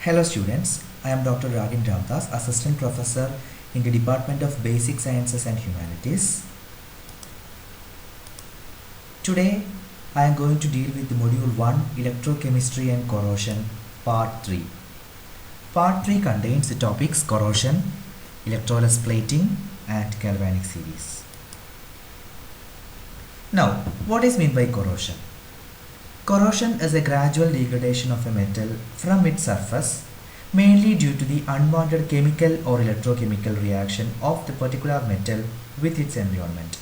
Hello students, I am Dr. Ragin Ramdas, Assistant Professor in the Department of Basic Sciences and Humanities. Today I am going to deal with the Module 1 Electrochemistry and Corrosion Part 3. Part 3 contains the topics corrosion, electroless plating and galvanic series. Now, what is meant by corrosion? Corrosion is a gradual degradation of a metal from its surface, mainly due to the unwanted chemical or electrochemical reaction of the particular metal with its environment.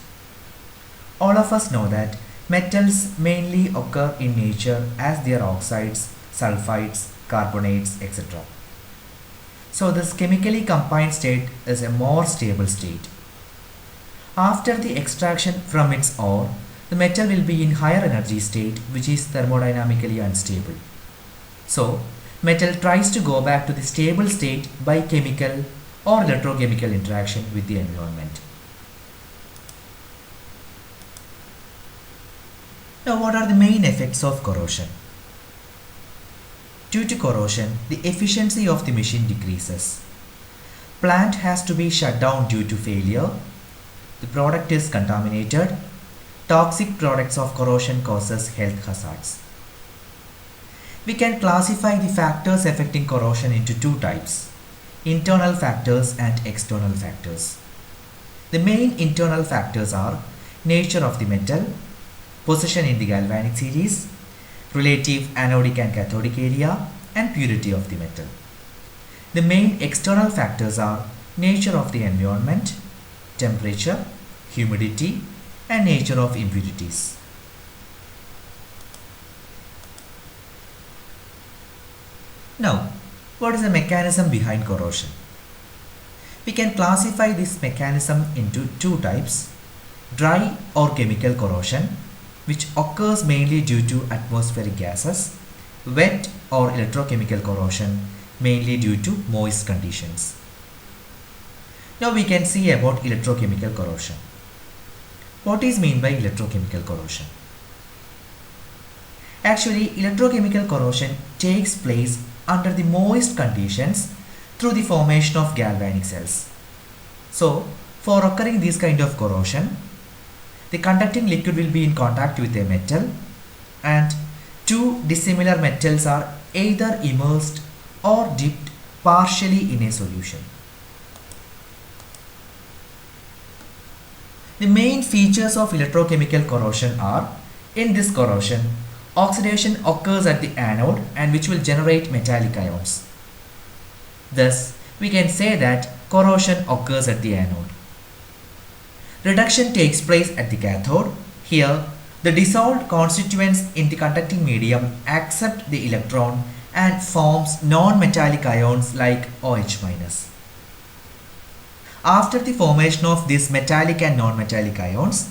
All of us know that metals mainly occur in nature as their oxides, sulfides, carbonates, etc. So this chemically combined state is a more stable state. After the extraction from its ore, the metal will be in higher energy state, which is thermodynamically unstable. So, metal tries to go back to the stable state by chemical or electrochemical interaction with the environment. Now, what are the main effects of corrosion? Due to corrosion, the efficiency of the machine decreases. Plant has to be shut down due to failure. The product is contaminated. Toxic products of corrosion causes health hazards. We can classify the factors affecting corrosion into two types: internal factors and external factors. The main internal factors are nature of the metal, position in the galvanic series, relative anodic and cathodic area, and purity of the metal. The main external factors are nature of the environment, temperature, humidity, and nature of impurities. Now, what is the mechanism behind corrosion? We can classify this mechanism into two types: dry or chemical corrosion, which occurs mainly due to atmospheric gases; wet or electrochemical corrosion, mainly due to moist conditions. Now we can see about electrochemical corrosion. What is meant by electrochemical corrosion? Actually, electrochemical corrosion takes place under the moist conditions through the formation of galvanic cells. So, for occurring this kind of corrosion, the conducting liquid will be in contact with a metal, and two dissimilar metals are either immersed or dipped partially in a solution. The main features of electrochemical corrosion are: in this corrosion, oxidation occurs at the anode and which will generate metallic ions. Thus, we can say that corrosion occurs at the anode. Reduction takes place at the cathode. Here, the dissolved constituents in the conducting medium accept the electron and forms non-metallic ions like OH-. After the formation of these metallic and non-metallic ions,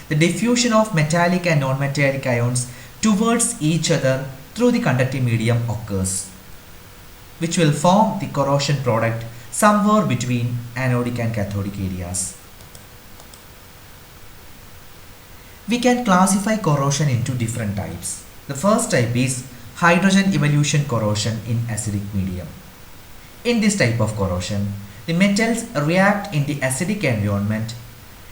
the diffusion of metallic and non-metallic ions towards each other through the conducting medium occurs, which will form the corrosion product somewhere between anodic and cathodic areas. We can classify corrosion into different types. The first type is hydrogen evolution corrosion in acidic medium. In this type of corrosion, the metals react in the acidic environment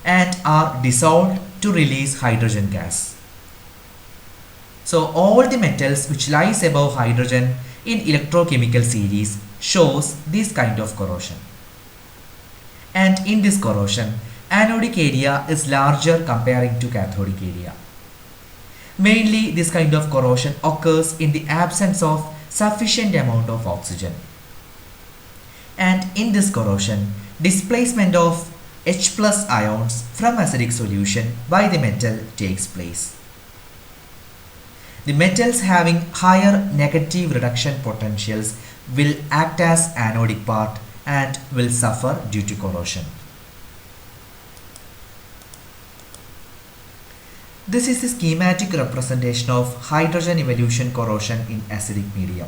and are dissolved to release hydrogen gas. So all the metals which lies above hydrogen in electrochemical series shows this kind of corrosion. And in this corrosion, anodic area is larger comparing to cathodic area. Mainly this kind of corrosion occurs in the absence of sufficient amount of oxygen. And in this corrosion, displacement of H+ ions from acidic solution by the metal takes place. The metals having higher negative reduction potentials will act as anodic part and will suffer due to corrosion. This is the schematic representation of hydrogen evolution corrosion in acidic medium.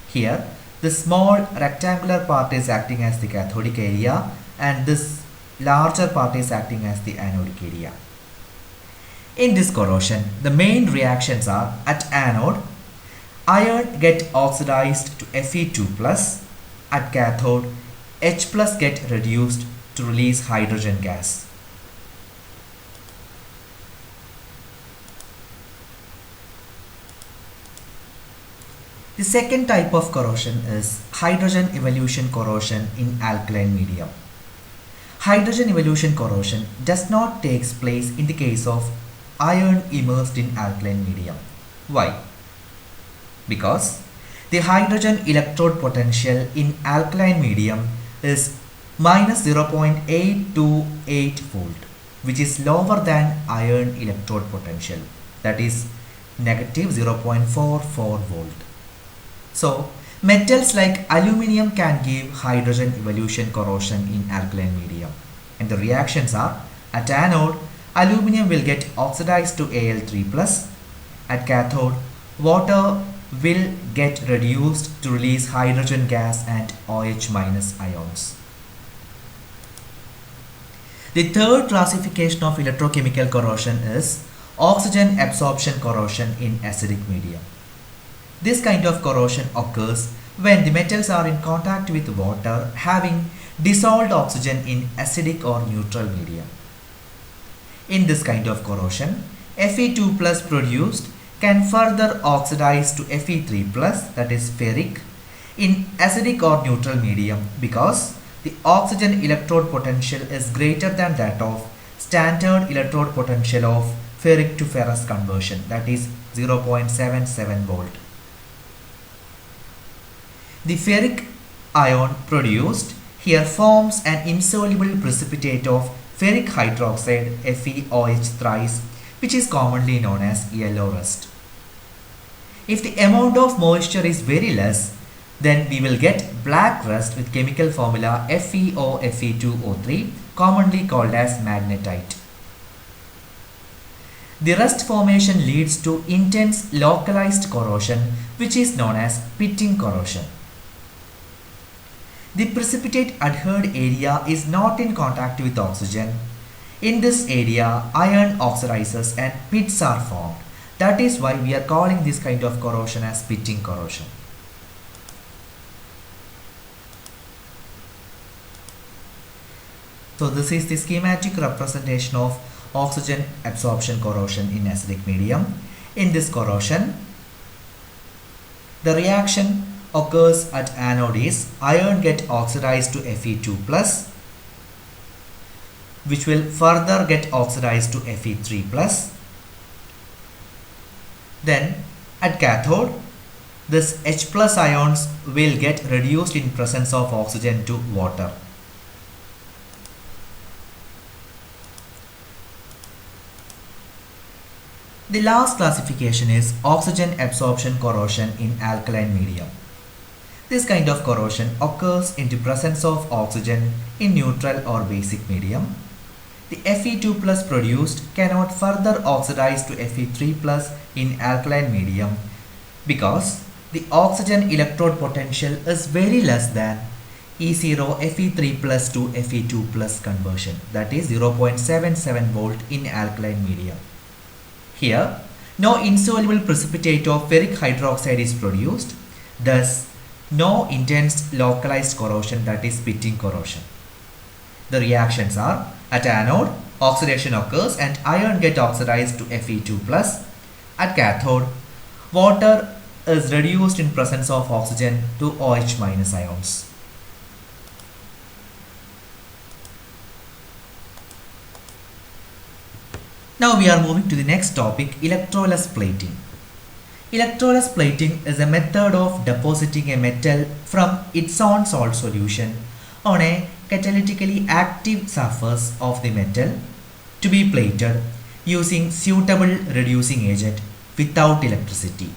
Here, the small rectangular part is acting as the cathodic area and this larger part is acting as the anodic area. In this corrosion, the main reactions are: at anode, Iron get oxidized to Fe2 plus. At cathode, H plus get reduced to release hydrogen gas. The second type of corrosion is hydrogen evolution corrosion in alkaline medium. Hydrogen evolution corrosion does not take place in the case of iron immersed in alkaline medium. Why? Because the hydrogen electrode potential in alkaline medium is minus 0.828 volt, which is lower than iron electrode potential, that is negative 0.44 volt. So, metals like aluminium can give hydrogen evolution corrosion in alkaline medium, and the reactions are: at anode, aluminium will get oxidized to Al3 plus. At cathode, water will get reduced to release hydrogen gas and OH minus ions. The third classification of electrochemical corrosion is oxygen absorption corrosion in acidic medium. This kind of corrosion occurs when the metals are in contact with water having dissolved oxygen in acidic or neutral medium. In this kind of corrosion, Fe2 plus produced can further oxidize to Fe3 plus, that is ferric, in acidic or neutral medium because the oxygen electrode potential is greater than that of standard electrode potential of ferric to ferrous conversion, that is 0.77 volt. The ferric ion produced here forms an insoluble precipitate of ferric hydroxide FeOH thrice, which is commonly known as yellow rust. If the amount of moisture is very less, then we will get black rust with chemical formula FeO Fe2O3, commonly called as magnetite. The rust formation leads to intense localized corrosion, which is known as pitting corrosion. The precipitate adhered area is not in contact with oxygen. In this area, iron oxidizes and pits are formed. That is why we are calling this kind of corrosion as pitting corrosion. So this is the schematic representation of oxygen absorption corrosion in acidic medium. In this corrosion, the reaction occurs at anode is iron get oxidized to Fe2 plus, which will further get oxidized to Fe3 plus. Then at cathode, this H plus ions will get reduced in presence of oxygen to water. The last classification is oxygen absorption corrosion in alkaline medium. This kind of corrosion occurs in the presence of oxygen in neutral or basic medium. The Fe2 plus produced cannot further oxidize to Fe3 plus in alkaline medium because the oxygen electrode potential is very less than E0 Fe3 plus to Fe2 plus conversion, that is 0.77 volt in alkaline medium. Here, no insoluble precipitate of ferric hydroxide is produced, thus no intense localized corrosion, that is pitting corrosion. The reactions are: at anode, oxidation occurs and iron get oxidized to Fe2 plus. At cathode, water is reduced in presence of oxygen to OH minus ions. Now we are moving to the next topic, electroless plating. Electroless plating is a method of depositing a metal from its own salt solution on a catalytically active surface of the metal to be plated using suitable reducing agent without electricity.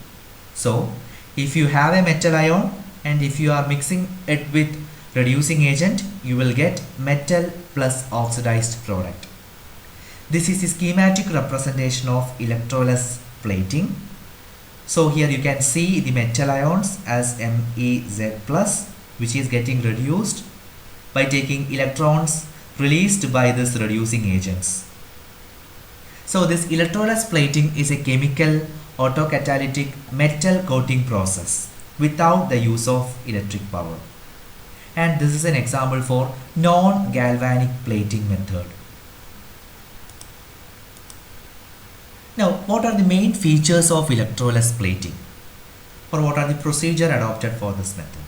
So, if you have a metal ion and if you are mixing it with reducing agent, you will get metal plus oxidized product. This is the schematic representation of electroless plating. So here you can see the metal ions as MEZ plus, which is getting reduced by taking electrons released by this reducing agents. So this electroless plating is a chemical autocatalytic metal coating process without the use of electric power. And this is an example for non-galvanic plating method. Now, what are the main features of electroless plating? Or what are the procedure adopted for this method?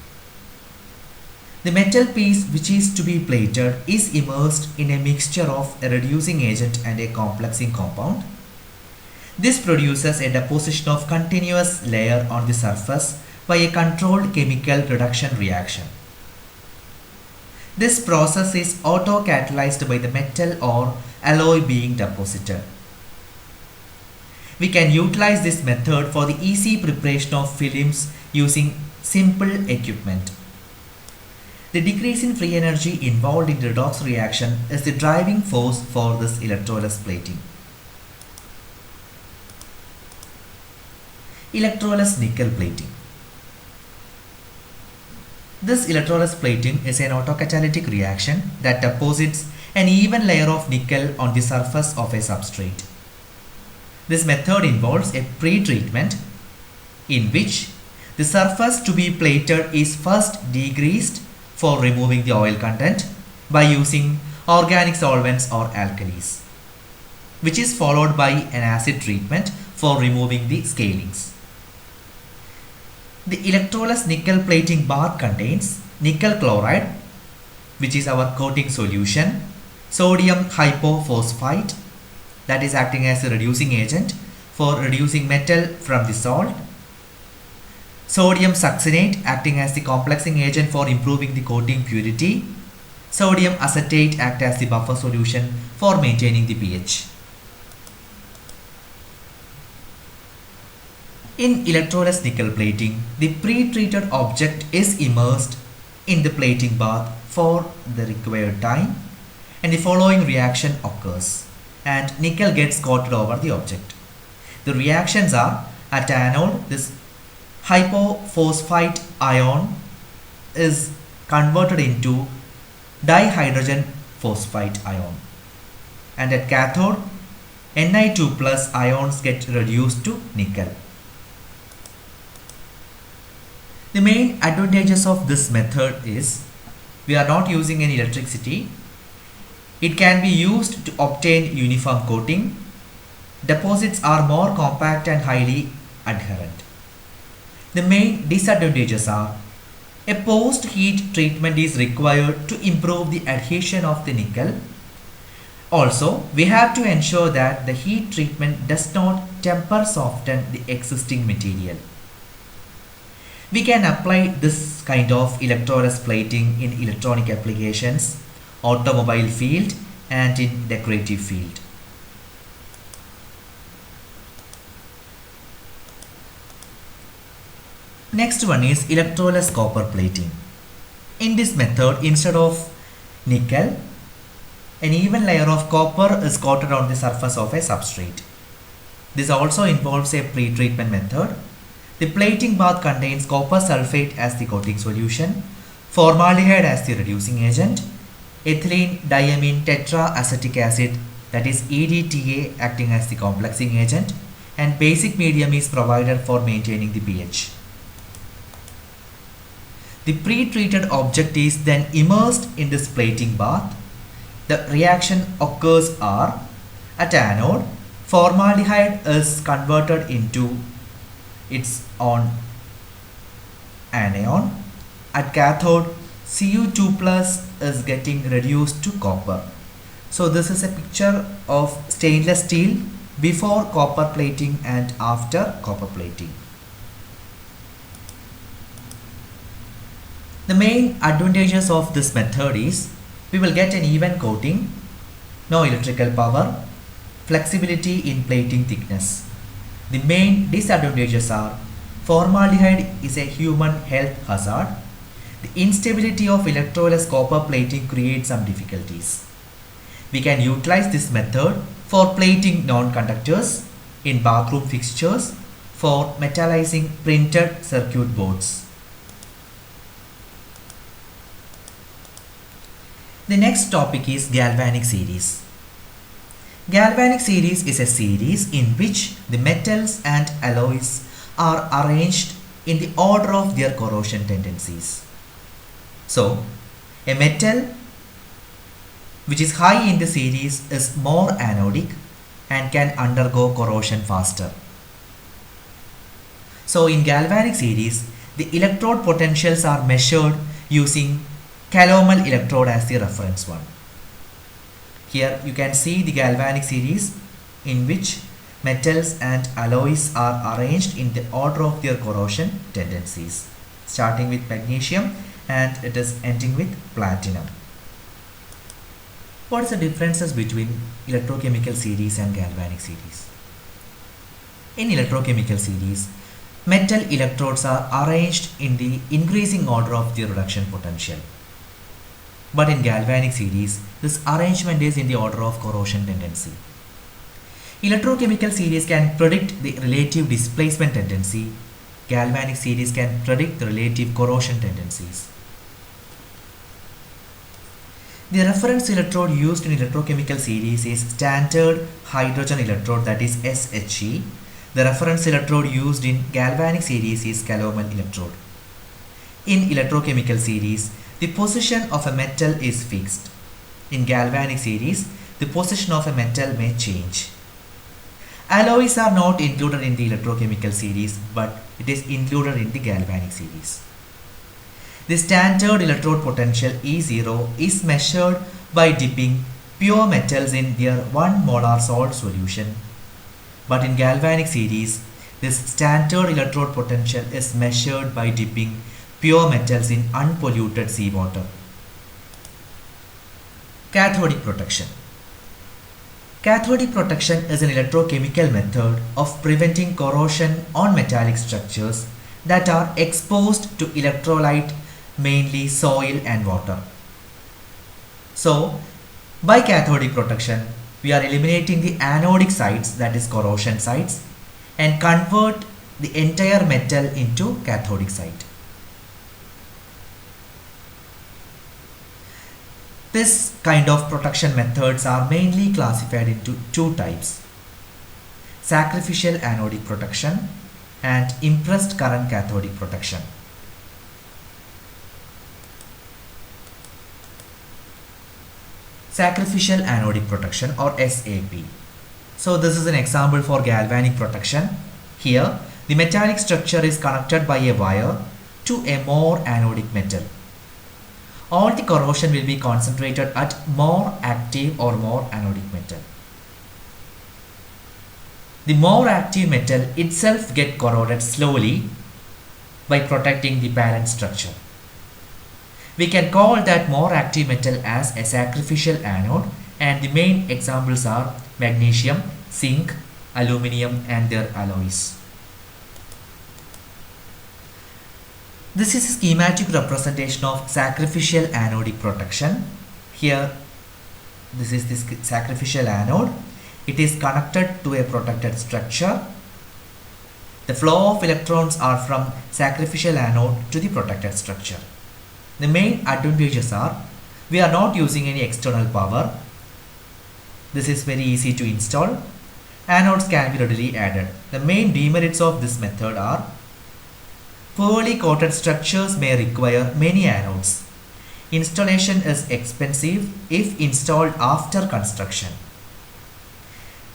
The metal piece which is to be plated is immersed in a mixture of a reducing agent and a complexing compound. This produces a deposition of continuous layer on the surface by a controlled chemical reduction reaction. This process is auto-catalyzed by the metal or alloy being deposited. We can utilize this method for the easy preparation of films using simple equipment. The decrease in free energy involved in the redox reaction is the driving force for this electroless plating. Electroless nickel plating. This electroless plating is an autocatalytic reaction that deposits an even layer of nickel on the surface of a substrate. This method involves a pre-treatment in which the surface to be plated is first degreased for removing the oil content by using organic solvents or alkalis, which is followed by an acid treatment for removing the scalings. The electroless nickel plating bath contains nickel chloride, which is our coating solution, sodium hypophosphite, that is acting as a reducing agent for reducing metal from the salt, sodium succinate acting as the complexing agent for improving the coating purity, sodium acetate act as the buffer solution for maintaining the pH. In electroless nickel plating, the pre-treated object is immersed in the plating bath for the required time and the following reaction occurs and nickel gets coated over the object. The reactions are: at anode, this hypophosphite ion is converted into dihydrogen phosphite ion, and at cathode, Ni2 plus ions get reduced to nickel. The main advantages of this method is we are not using any electricity. It can be used to obtain uniform coating. Deposits are more compact and highly adherent. The main disadvantages are a post-heat treatment is required to improve the adhesion of the nickel. Also, we have to ensure that the heat treatment does not temper soften the existing material. We can apply this kind of electroless plating in electronic applications, automobile field, and in decorative field. Next one is electroless copper plating. In this method, instead of nickel, an even layer of copper is coated on the surface of a substrate. This also involves a pre-treatment method. The plating bath contains copper sulfate as the coating solution, formaldehyde as the reducing agent, ethylene diamine tetraacetic acid, that is EDTA, acting as the complexing agent, and basic medium is provided for maintaining the pH. The pre-treated object is then immersed in this plating bath. The reaction occurs are: at anode, formaldehyde is converted into its own anion. At cathode, Cu2 plus is getting reduced to copper. So this is a picture of stainless steel before copper plating and after copper plating. The main advantages of this method is we will get an even coating, no electrical power, flexibility in plating thickness. The main disadvantages are formaldehyde is a human health hazard. The instability of electroless copper plating creates some difficulties. We can utilize this method for plating non-conductors, in bathroom fixtures, for metallizing printed circuit boards. The next topic is galvanic series. Galvanic series is a series in which the metals and alloys are arranged in the order of their corrosion tendencies. So, a metal which is high in the series is more anodic and can undergo corrosion faster. So, in galvanic series, the electrode potentials are measured using calomel electrode as the reference one. Here you can see the galvanic series in which metals and alloys are arranged in the order of their corrosion tendencies, starting with magnesium and it is ending with platinum. What is the differences between electrochemical series and galvanic series? In electrochemical series, metal electrodes are arranged in the increasing order of their reduction potential. But in galvanic series, this arrangement is in the order of corrosion tendency. Electrochemical series can predict the relative displacement tendency. Galvanic series can predict the relative corrosion tendencies. The reference electrode used in electrochemical series is standard hydrogen electrode, that is SHE. The reference electrode used in galvanic series is calomel electrode. In electrochemical series, the position of a metal is fixed. In galvanic series, the position of a metal may change. Alloys are not included in the electrochemical series, but it is included in the galvanic series. The standard electrode potential E0 is measured by dipping pure metals in their 1 molar salt solution. But in galvanic series, this standard electrode potential is measured by dipping pure metals in unpolluted seawater. Cathodic protection. Cathodic protection is an electrochemical method of preventing corrosion on metallic structures that are exposed to electrolyte, mainly soil and water. So, by cathodic protection, we are eliminating the anodic sites, that is corrosion sites, and convert the entire metal into cathodic site. This kind of protection methods are mainly classified into two types: sacrificial anodic protection and impressed current cathodic protection. Sacrificial anodic protection, or SAP. So this is an example for galvanic protection. Here the metallic structure is connected by a wire to a more anodic metal. All the corrosion will be concentrated at more active or more anodic metal. The more active metal itself gets corroded slowly by protecting the parent structure. We can call that more active metal as a sacrificial anode, and the main examples are magnesium, zinc, aluminium and their alloys. This is a schematic representation of sacrificial anodic protection. Here, this is the sacrificial anode. It is connected to a protected structure. The flow of electrons are from sacrificial anode to the protected structure. The main advantages are, we are not using any external power. This is very easy to install. Anodes can be readily added. The main demerits of this method are, poorly coated structures may require many anodes. Installation is expensive if installed after construction.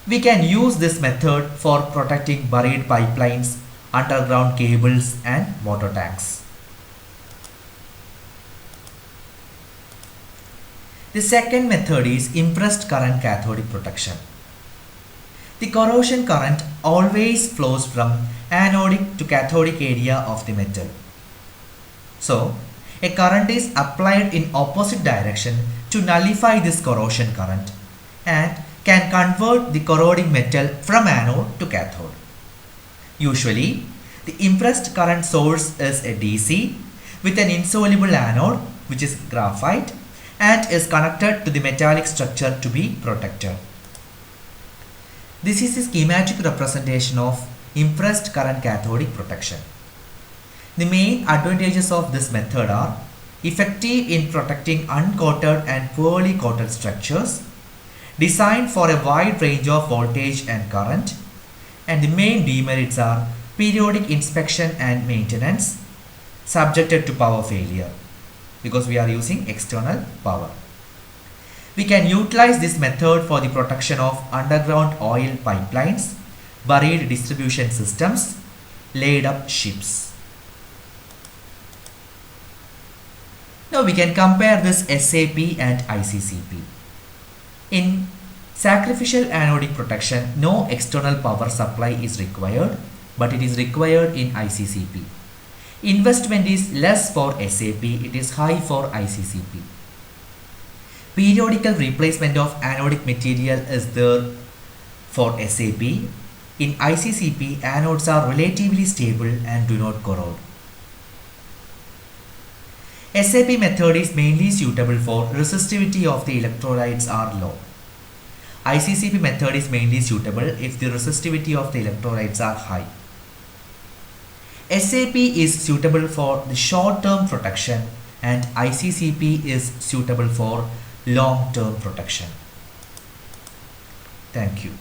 We can use this method for protecting buried pipelines, underground cables and water tanks. The second method is impressed current cathodic protection. The corrosion current always flows from anodic to cathodic area of the metal. So, a current is applied in opposite direction to nullify this corrosion current and can convert the corroding metal from anode to cathode. Usually, the impressed current source is a DC with an insoluble anode, which is graphite, and is connected to the metallic structure to be protected. This is a schematic representation of impressed current cathodic protection. The main advantages of this method are effective in protecting uncoated and poorly coated structures, designed for a wide range of voltage and current, and the main demerits are periodic inspection and maintenance, subjected to power failure because we are using external power. We can utilize this method for the protection of underground oil pipelines, buried distribution systems, laid up ships. Now we can compare this SAP and ICCP. In sacrificial anodic protection, no external power supply is required, but it is required in ICCP. Investment is less for SAP, it is high for ICCP. Periodical replacement of anodic material is there for SAP. In ICCP, anodes are relatively stable and do not corrode. SAP method is mainly suitable for resistivity of the electrolytes are low. ICCP method is mainly suitable if the resistivity of the electrolytes are high. SAP is suitable for the short-term protection and ICCP is suitable for long-term protection. Thank you.